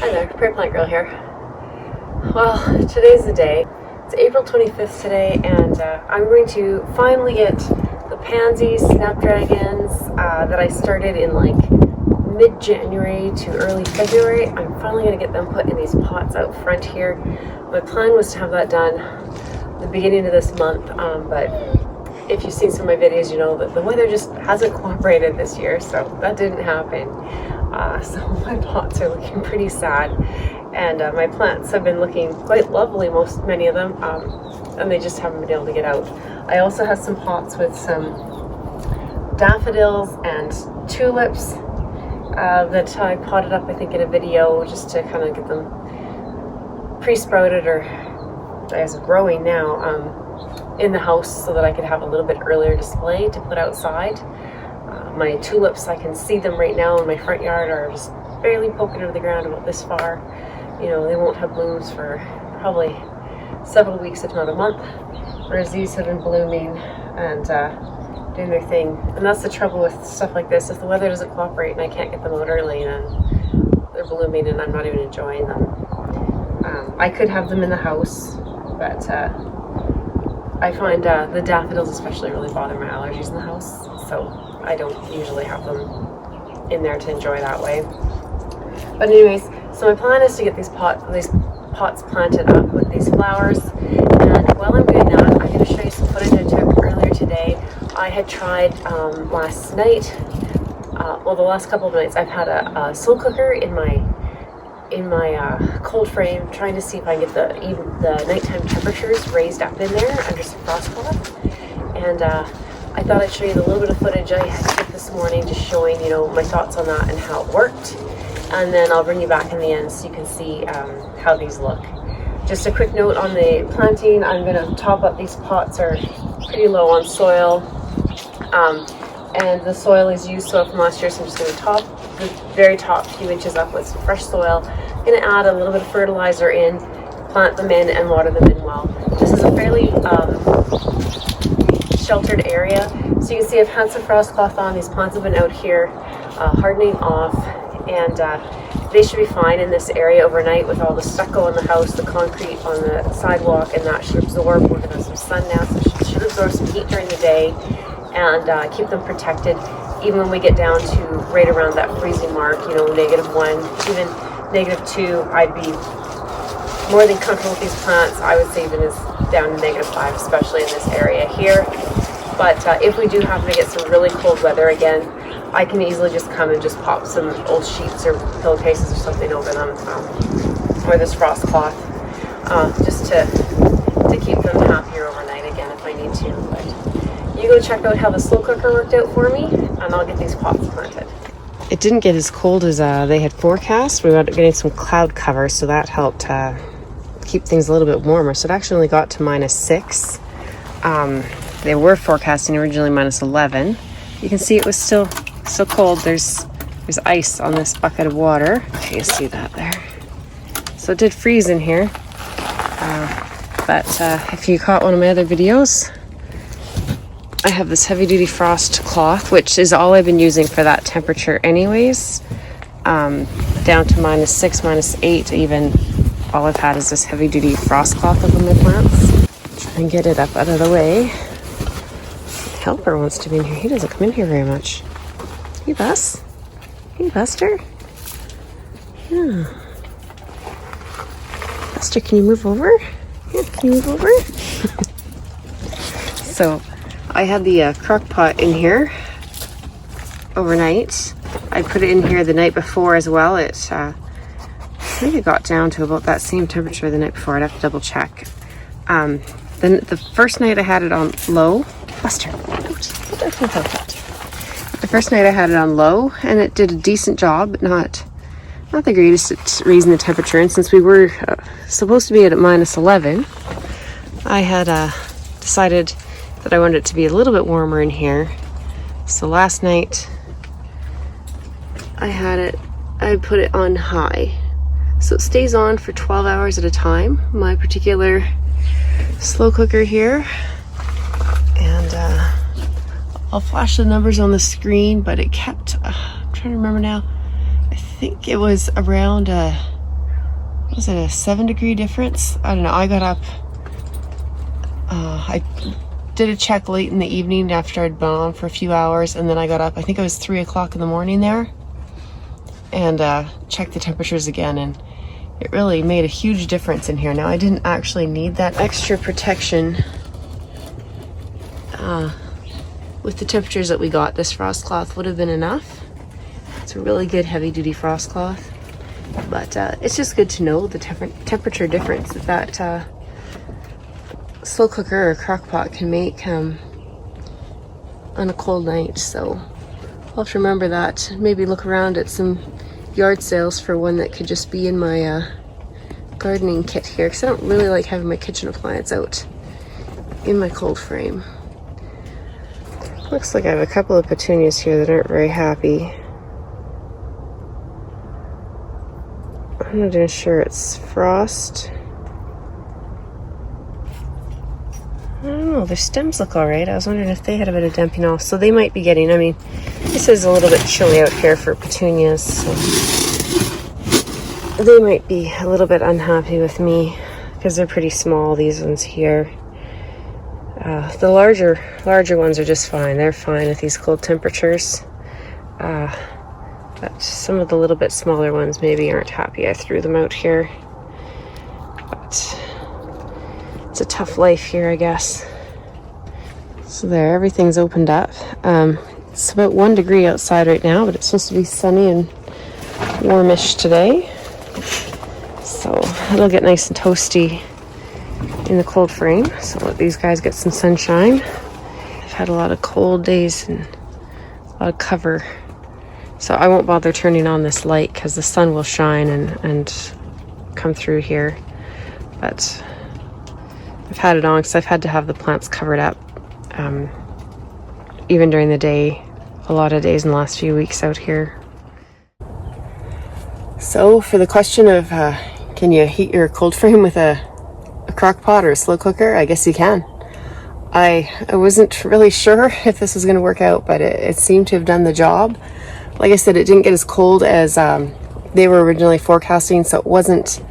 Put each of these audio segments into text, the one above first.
Hi there, Prayer Plant Girl here. Well, today's the day. It's April 25th today, and I'm going to finally get the pansies, snapdragons that I started in like mid-January to early February. I'm finally going to get them put in these pots out front here. My plan was to have that done the beginning of this month, but if you've seen some of my videos, you know that the weather just hasn't cooperated this year, so that didn't happen. So my pots are looking pretty sad, and my plants have been looking quite lovely, many of them, and they just haven't been able to get out. I also have some pots with some daffodils and tulips that I potted up, I think, in a video just to kind of get them pre-sprouted, or I guess growing now, in the house, so that I could have a little bit earlier display to put outside. My tulips, I can see them right now in my front yard, are just barely poking out of the ground about this far. You know, they won't have blooms for probably several weeks, if not a month, whereas these have been blooming and doing their thing. And that's the trouble with stuff like this. If the weather doesn't cooperate and I can't get them out early, and they're blooming and I'm not even enjoying them. I could have them in the house, but I find the daffodils especially really bother my allergies in the house, so I don't usually have them in there to enjoy that way. But anyways, so my plan is to get these pots planted up with these flowers, and while I'm doing that, I'm going to show you some footage I took earlier today. I had tried last night, the last couple of nights, I've had a slow cooker in my Coldframe, trying to see if I can get the nighttime temperatures raised up in there under some frost cloth. And I thought I'd show you the little bit of footage I took this morning, just showing, you know, my thoughts on that and how it worked. And then I'll bring you back in the end so you can see how these look. Just a quick note on the planting, I'm going to top up. These pots are pretty low on soil, and the soil is used soil from last year, so I'm just going to top the very top few inches up with some fresh soil. I'm going to add a little bit of fertilizer in, plant them in, and water them in well. This is a fairly sheltered area, so you can see I've had some frost cloth on. These plants have been out here hardening off, and they should be fine in this area overnight with all the stucco in the house, the concrete on the sidewalk, and that should absorb. We're going to have some sun now, so it should absorb some heat during the day and keep them protected. Even when we get down to right around that freezing mark, you know, -1, even -2, I'd be more than comfortable with these plants. I would say even as down to -5, especially in this area here. But if we do happen to get some really cold weather again, I can easily just come and just pop some old sheets or pillowcases or something over them, or this frost cloth, just to keep them happier overnight again if I need to. But you go check out how the slow cooker worked out for me, and I'll get these pots planted. It didn't get as cold as they had forecast. We wound up getting some cloud cover, so that helped keep things a little bit warmer. So it actually only got to -6. They were forecasting originally -11. You can see it was still cold. There's ice on this bucket of water. Okay, you see that there. So it did freeze in here. But if you caught one of my other videos, I have this heavy duty frost cloth, which is all I've been using for that temperature anyways. Down to -6, -8 even. All I've had is this heavy duty frost cloth over my plants. Try and get it up out of the way. Helper wants to be in here. He doesn't come in here very much. Hey, Bus. Hey, Buster. Yeah. Buster, can you move over? Yeah, can you move over? So I had the crock pot in here overnight. I put it in here the night before as well. I think it got down to about that same temperature the night before. I'd have to double check. Then the first night I had it on low. Buster, the first night I had it on low, and it did a decent job, but not the greatest at raising the temperature. And since we were supposed to be at -11, I had decided that I wanted it to be a little bit warmer in here. So last night I put it on high, so it stays on for 12 hours at a time, my particular slow cooker here. And I'll flash the numbers on the screen, but it kept, I'm trying to remember now, I think it was around was it a 7-degree difference? I don't know. I got up, I did a check late in the evening after I'd been on for a few hours, and then I got up, I think it was 3 o'clock in the morning there, and checked the temperatures again, and it really made a huge difference in here. Now, I didn't actually need that extra protection with the temperatures that we got. This frost cloth would have been enough. It's a really good heavy-duty frost cloth, but it's just good to know the temperature difference that slow cooker or crock pot can make on a cold night. So I'll have to remember that. Maybe look around at some yard sales for one that could just be in my gardening kit here, because I don't really like having my kitchen appliance out in my cold frame. Looks like I have a couple of petunias here that aren't very happy. I'm not even sure it's frost. I don't know, their stems look alright. I was wondering if they had a bit of damping off. So they might be getting, I mean, this is a little bit chilly out here for petunias, so they might be a little bit unhappy with me because they're pretty small, these ones here. The larger ones are just fine. They're fine at these cold temperatures. But some of the little bit smaller ones maybe aren't happy I threw them out here. But it's a tough life here, I guess. So there, everything's opened up. It's about 1 degree outside right now, but it's supposed to be sunny and warmish today. So it'll get nice and toasty in the cold frame. So let these guys get some sunshine. I've had a lot of cold days and a lot of cover. So I won't bother turning on this light because the sun will shine and come through here. But I've had it on because I've had to have the plants covered up even during the day, a lot of days in the last few weeks out here. So for the question of can you heat your cold frame with a crock pot or a slow cooker, I guess you can. I wasn't really sure if this was going to work out, but it seemed to have done the job. Like I said, it didn't get as cold as they were originally forecasting, so it wasn't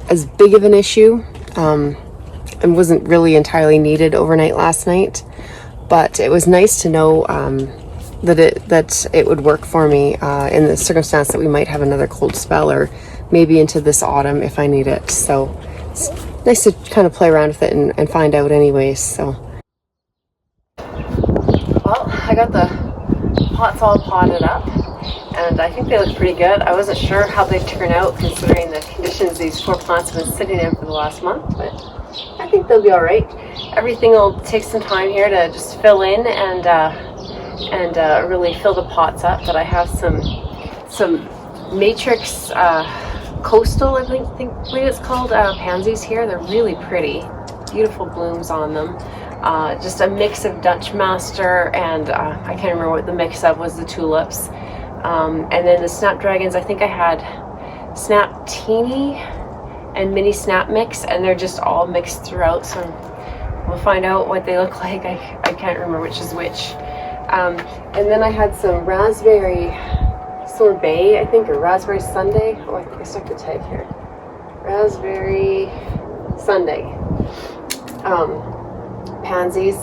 as big of an issue and wasn't really entirely needed overnight last night. But it was nice to know that it would work for me in the circumstance that we might have another cold spell, or maybe into this autumn if I need it. So it's nice to kind of play around with it and find out anyways. So, well, I got the pots all potted up, and I think they look pretty good. I wasn't sure how they'd turn out considering the conditions these 4 plants have been sitting in for the last month, but I think they'll be all right. Everything will take some time here to just fill in and really fill the pots up. But I have some matrix coastal, I believe it's called, pansies here. They're really pretty, beautiful blooms on them. Just a mix of Dutch Master and I can't remember what the mix of was, the tulips. And then the snapdragons, I think I had Snap Teeny and Mini Snap Mix, and they're just all mixed throughout. So we'll find out what they look like. I can't remember which is which. And then I had some raspberry sorbet, I think, or raspberry sundae. Oh, I think I stuck the tag here. Raspberry sundae. Pansies.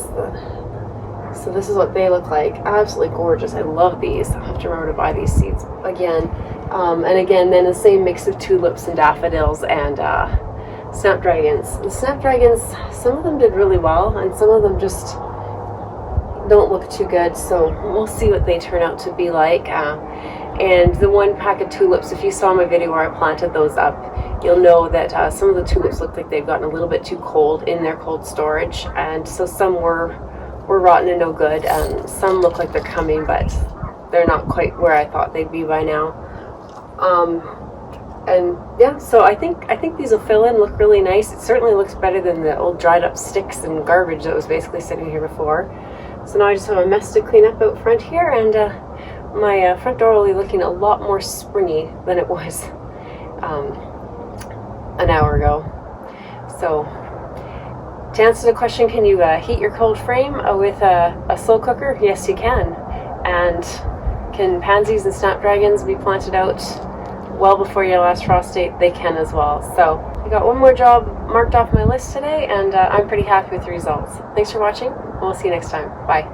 So this is what they look like. Absolutely gorgeous. I love these. I'll have to remember to buy these seeds again. And again, then the same mix of tulips and daffodils and snapdragons. The snapdragons, some of them did really well, and some of them just don't look too good. So we'll see what they turn out to be like. And the one pack of tulips, if you saw my video where I planted those up, you'll know that some of the tulips look like they've gotten a little bit too cold in their cold storage, and so some were rotten and no good, and some look like they're coming, but they're not quite where I thought they'd be by now. And yeah, so I think these will fill in, look really nice. It certainly looks better than the old dried up sticks and garbage that was basically sitting here before. So now I just have a mess to clean up out front here, and my front door will be looking a lot more springy than it was an hour ago. So to answer the question, can you heat your cold frame with a slow cooker? Yes, you can. And can pansies and snapdragons be planted out well before your last frost date, they can as well. So I got one more job marked off my list today, and I'm pretty happy with the results. Thanks for watching, and we'll see you next time. Bye.